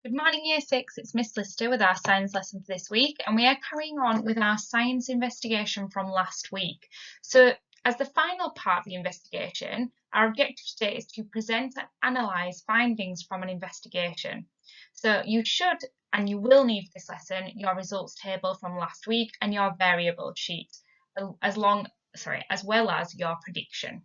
Good morning, Year 6. It's Miss Lister with our science lesson for this week, and we are carrying on with our science investigation from last week. So, as the final part of the investigation, our objective today is to present and analyse findings from an investigation. So, you should and you will need for this lesson your results table from last week and your variable sheet, as well as your prediction.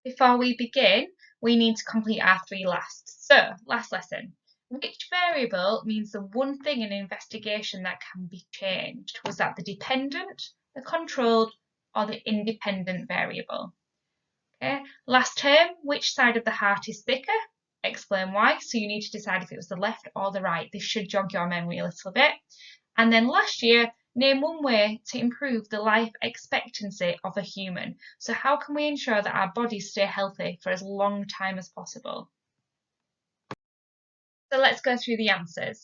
Before we begin, we need to complete our three lasts. So, last lesson. Which variable means the one thing in an investigation that can be changed? Was that the dependent, the controlled, or the independent variable? Okay. Last term, which side of the heart is thicker? Explain why. So you need to decide if it was the left or the right. This should jog your memory a little bit. And then last year, name one way to improve the life expectancy of a human. So how can we ensure that our bodies stay healthy for as long time as possible? So let's go through the answers.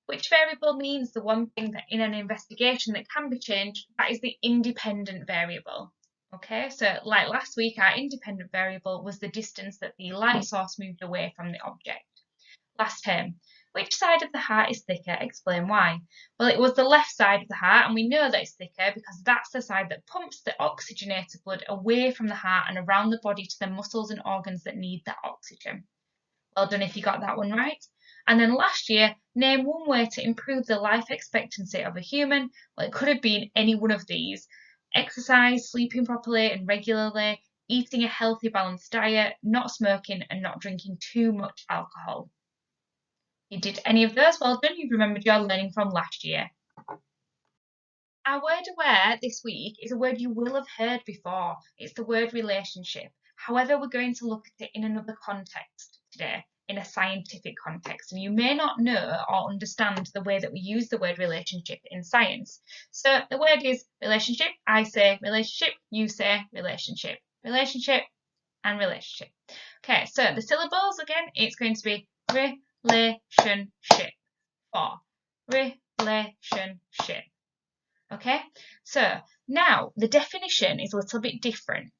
Which variable means the one thing that in an investigation that can be changed? That is the independent variable. Okay, so like last week, our independent variable was the distance that the light source moved away from the object. Last term, which side of the heart is thicker? Explain why. Well, it was the left side of the heart, and we know that it's thicker because that's the side that pumps the oxygenated blood away from the heart and around the body to the muscles and organs that need that oxygen. Well done if you got that one right. And then last year, name one way to improve the life expectancy of a human. Well, it could have been any one of these. Exercise, sleeping properly and regularly, eating a healthy balanced diet, not smoking and not drinking too much alcohol. You did any of those? Well done, you've remembered your learning from last year. Our word aware this week is a word you will have heard before. It's the word relationship. However, we're going to look at it in another context today, in a scientific context, and you may not know or understand the way that we use the word relationship in science. So the word is relationship. I say relationship, you say relationship. Relationship and relationship. Okay, so the syllables again, it's going to be relationship or relationship. Okay, so now the definition is a little bit different,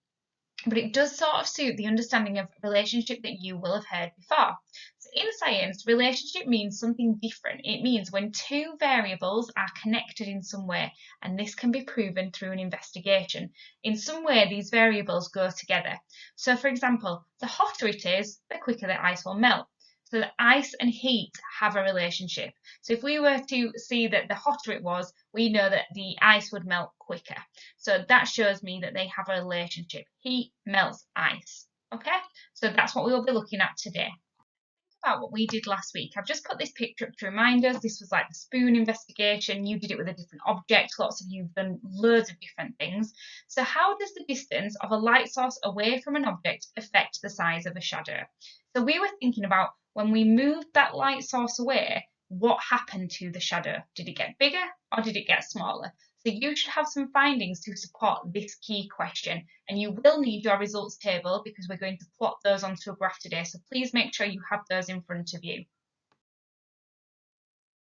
but it does sort of suit the understanding of relationship that you will have heard before. So in science, relationship means something different. It means when two variables are connected in some way, and this can be proven through an investigation. In some way, these variables go together. So for example, the hotter it is, the quicker the ice will melt. So the ice and heat have a relationship. So if we were to see that the hotter it was, we know that the ice would melt quicker. So that shows me that they have a relationship. Heat melts ice. Okay, so that's what we will be looking at today. Think about what we did last week. I've just put this picture up to remind us. This was like the spoon investigation. You did it with a different object. Lots of you have done loads of different things. So how does the distance of a light source away from an object affect the size of a shadow? So we were thinking about when we moved that light source away, what happened to the shadow? Did it get bigger or did it get smaller? So you should have some findings to support this key question, and you will need your results table because we're going to plot those onto a graph today, so please make sure you have those in front of you.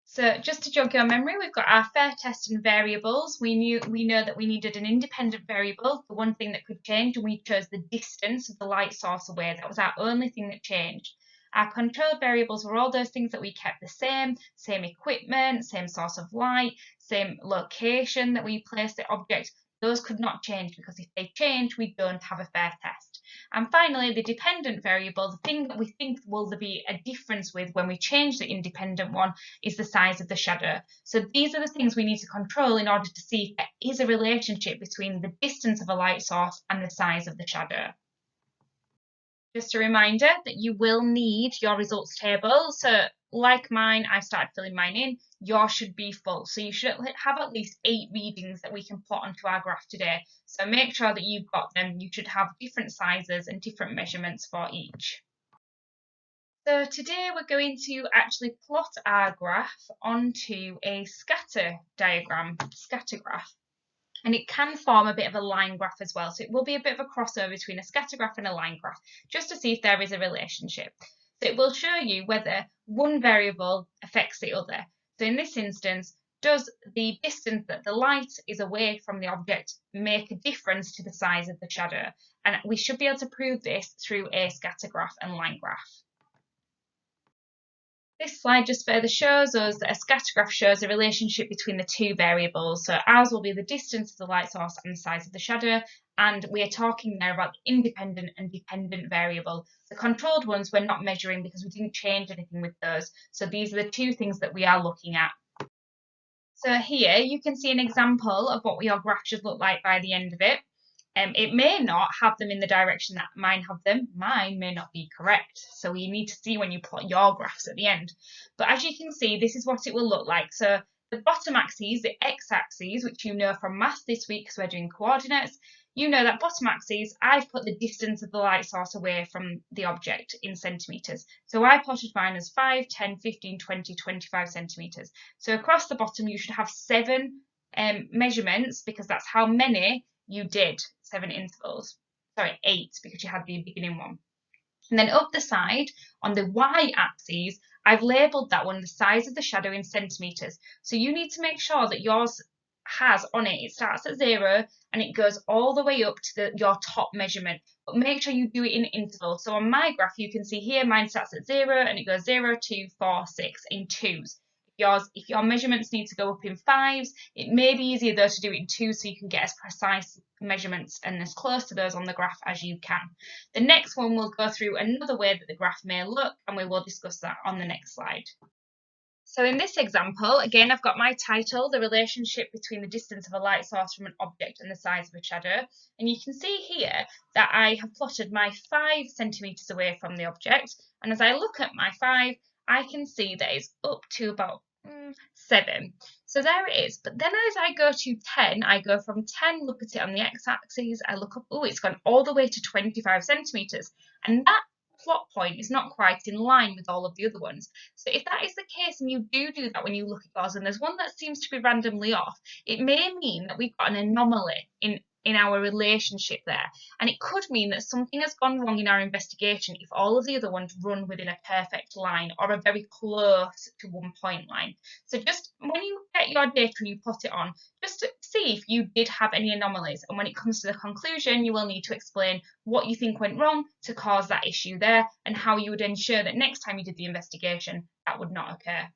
So just to jog your memory, we've got our fair test and variables. We know that we needed an independent variable, the one thing that could change, and we chose the distance of the light source away. That was our only thing that changed. Our controlled variables were all those things that we kept the same equipment, same source of light, same location that we placed the object. Those could not change because if they change, we don't have a fair test. And finally, the dependent variable, the thing that we think will there be a difference with when we change the independent one, is the size of the shadow. So these are the things we need to control in order to see if there is a relationship between the distance of a light source and the size of the shadow. Just a reminder that you will need your results table. So like mine, I've started filling mine in. Yours should be full. So you should have at least 8 readings that we can plot onto our graph today. So make sure that you've got them. You should have different sizes and different measurements for each. So today we're going to actually plot our graph onto a scatter graph. And it can form a bit of a line graph as well. So it will be a bit of a crossover between a scatter graph and a line graph, just to see if there is a relationship. So it will show you whether one variable affects the other. So in this instance, does the distance that the light is away from the object make a difference to the size of the shadow? And we should be able to prove this through a scatter graph and line graph. This slide just further shows us that a scatter graph shows a relationship between the two variables. So ours will be the distance of the light source and the size of the shadow, and we are talking there about the independent and dependent variable. The controlled ones we're not measuring because we didn't change anything with those. So these are the two things that we are looking at. So here you can see an example of what your graph should look like by the end of it. It may not have them in the direction that mine have them. Mine may not be correct. So you need to see when you plot your graphs at the end. But as you can see, this is what it will look like. So the bottom axis, the x-axis, which you know from maths this week because we're doing coordinates, you know that bottom axis, I've put the distance of the light source away from the object in centimetres. So I plotted mine as 5, 10, 15, 20, 25 centimetres. So across the bottom, you should have 7 measurements because that's how many you did, 7 intervals. Sorry, 8 because you had the beginning one. And then up the side, on the y-axis, I've labelled that one the size of the shadow in centimetres. So you need to make sure that yours has on it, it starts at 0 and it goes all the way up to your top measurement. But make sure you do it in intervals. So on my graph, you can see here, mine starts at 0 and it goes 0, 2, 4, 6 in 2s. If your measurements need to go up in 5s, it may be easier though to do it in 2s so you can get as precise measurements and as close to those on the graph as you can. The next one will go through another way that the graph may look, and we will discuss that on the next slide. So in this example, again, I've got my title, the relationship between the distance of a light source from an object and the size of a shadow. And you can see here that I have plotted my 5 centimetres away from the object. And as I look at my 5, I can see that it's up to about 7. So there it is. But then as I go to 10, I go from 10, look at it on the x-axis, I look up, oh, it's gone all the way to 25 centimetres. And that plot point is not quite in line with all of the other ones. So if that is the case and you do that when you look at yours and there's one that seems to be randomly off, it may mean that we've got an anomaly in our relationship there. And it could mean that something has gone wrong in our investigation if all of the other ones run within a perfect line or a very close to 1 point line. So just when you get your data and you plot it on, just to see if you did have any anomalies. And when it comes to the conclusion, you will need to explain what you think went wrong to cause that issue there and how you would ensure that next time you did the investigation, that would not occur.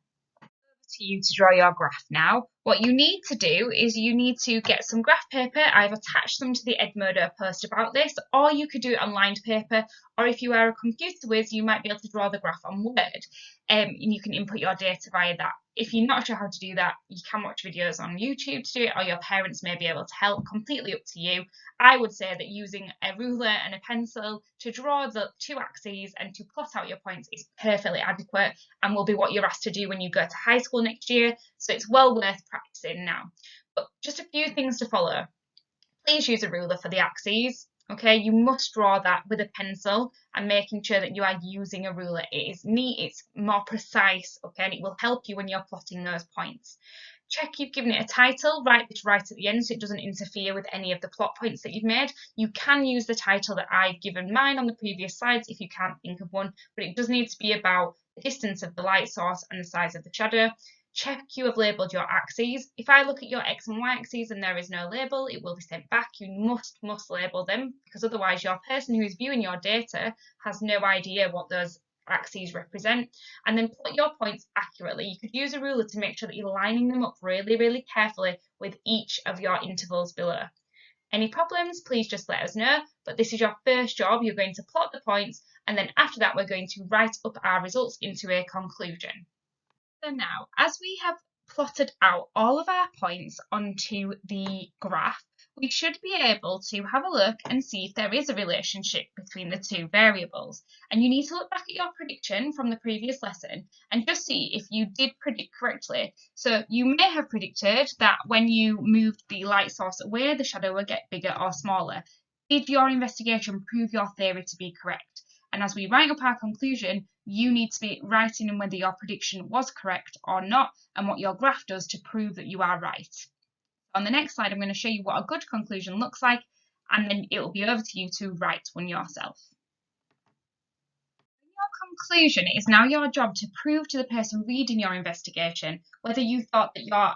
To you to draw your graph now. What you need to do is you need to get some graph paper. I've attached them to the Edmodo post about this, or you could do it on lined paper, or if you are a computer whiz, you might be able to draw the graph on Word, and you can input your data via that. If you're not sure how to do that, you can watch videos on YouTube to do it, or your parents may be able to help, completely up to you. I would say that using a ruler and a pencil to draw the 2 axes and to plot out your points is perfectly adequate and will be what you're asked to do when you go to high school next year. So it's well worth practicing now. But just a few things to follow. Please use a ruler for the axes. Okay, you must draw that with a pencil and making sure that you are using a ruler. It is neat, it's more precise, okay, and it will help you when you're plotting those points. Check you've given it a title, write this right at the end so it doesn't interfere with any of the plot points that you've made. You can use the title that I've given mine on the previous slides if you can't think of one, but it does need to be about the distance of the light source and the size of the shadow. Check you have labelled your axes. If I look at your X and Y axes and there is no label, it will be sent back. You must label them because otherwise your person who is viewing your data has no idea what those axes represent. And then plot your points accurately. You could use a ruler to make sure that you're lining them up really, really carefully with each of your intervals below. Any problems, please just let us know. But this is your first job. You're going to plot the points, and then after that, we're going to write up our results into a conclusion. So now, as we have plotted out all of our points onto the graph, we should be able to have a look and see if there is a relationship between the two variables. And you need to look back at your prediction from the previous lesson and just see if you did predict correctly. So you may have predicted that when you moved the light source away, the shadow would get bigger or smaller. Did your investigation prove your theory to be correct? And as we write up our conclusion, you need to be writing in whether your prediction was correct or not and what your graph does to prove that you are right. On the next slide, I'm going to show you what a good conclusion looks like, and then it will be over to you to write one yourself. Your conclusion is now your job to prove to the person reading your investigation whether you thought that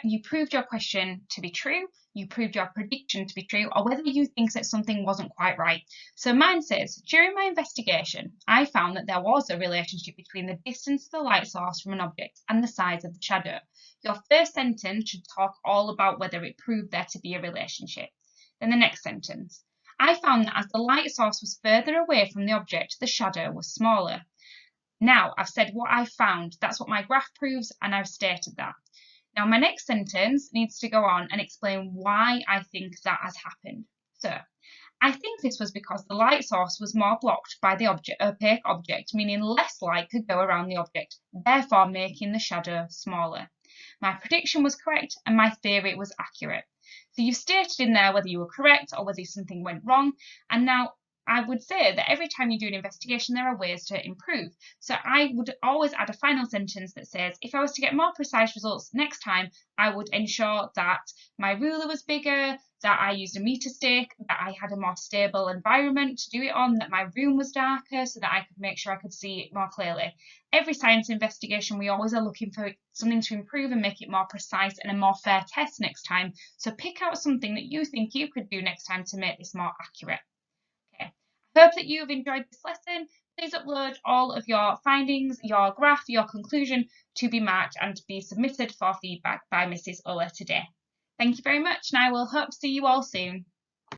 you proved your question to be true, you proved your prediction to be true, or whether you think that something wasn't quite right. So mine says, during my investigation, I found that there was a relationship between the distance of the light source from an object and the size of the shadow. Your first sentence should talk all about whether it proved there to be a relationship. Then the next sentence. I found that as the light source was further away from the object, the shadow was smaller. Now, I've said what I found. That's what my graph proves, and I've stated that. Now, my next sentence needs to go on and explain why I think that has happened. So, I think this was because the light source was more blocked by the opaque object, meaning less light could go around the object, therefore making the shadow smaller. My prediction was correct and my theory was accurate. So you've stated in there whether you were correct or whether something went wrong. And now I would say that every time you do an investigation, there are ways to improve. So I would always add a final sentence that says, if I was to get more precise results next time, I would ensure that my ruler was bigger, that I used a meter stick, that I had a more stable environment to do it on, that my room was darker so that I could make sure I could see it more clearly. Every science investigation, we always are looking for something to improve and make it more precise and a more fair test next time. So pick out something that you think you could do next time to make this more accurate. Okay. I hope that you've enjoyed this lesson. Please upload all of your findings, your graph, your conclusion to be marked and to be submitted for feedback by Mrs. Ullah today. Thank you very much, and I will hope to see you all soon.